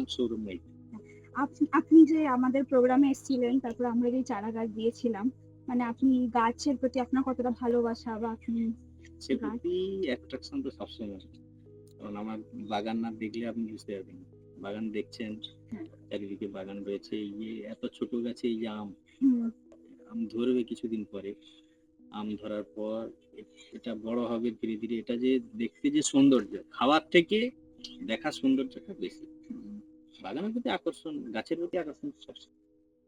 নাম সৌরভ মাইতি। আপনি যে আমাদের প্রোগ্রামে এসেছিলেন, তারপরে আমরা যে চারা গাছ দিয়েছিলাম, মানে আপনি গাছের প্রতি আপনার কতটা ভালোবাসা বা আপনি সে গাছ প্রতি অ্যাট্রাকশন তো সবসময় আছে। কারণ আমার বাগান না দেখলে আপনি বুঝতে পারবেন না। বাগান দেখছেন, হ্যাঁ, চারিদিকে বাগান রয়েছে। এই যে এত ছোট গাছে এই যে আম, হুম, আম ধরবে কিছুদিন পরে। আম ধরার পর এটা বড় হবে ধীরে, ধীরে। এটা যে দেখতে যে সৌন্দর্য, খাওয়ার থেকে দেখার সৌন্দর্যটা বেশি। হুম। বাগানের প্রতি আকর্ষণ, গাছের প্রতি আকর্ষণ সবসময়।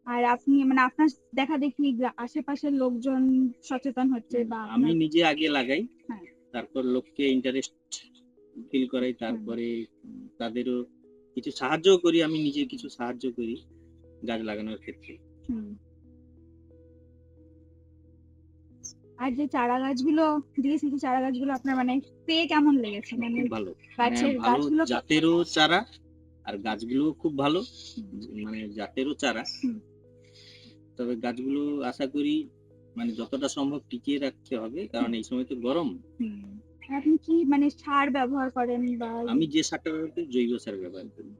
আর আপনি মানে আপনার দেখা-দেখি আশেপাশের লোকজন সচেতন হচ্ছে বা আমি আপনার নিজে আগে লাগাই, হ্যাঁ, তারপর লোককে ইন্টারেস্ট ফিল করাই, হুম, তারপরে তাদেরও কিছু সাহায্যও করি। আমি নিজে কিছু সাহায্য করি গাছ লাগানোর ক্ষেত্রে। হুম। আর যে চারা গাছগুলো দিয়েছি, যে চারা গাছগুলো আপনার মানে পেয়ে কেমন লেগেছে? মানে খুব ভালো। গাছের ভালো গাছগুলো জাতেরও চারা, আর গাছগুলোও খুব ভালো। হুম, মানে জাতেরও চারা। হুম, তবে গাছগুলো আশা করি মানে যতটা সম্ভব টিকিয়ে রাখতে হবে, কারণ এই সময় তো গরম। হুম। আর আপনি কি মানে সার ব্যবহার করেন বা আমি যে সারটা ব্যবহার করি জৈব সার ব্যবহার করি।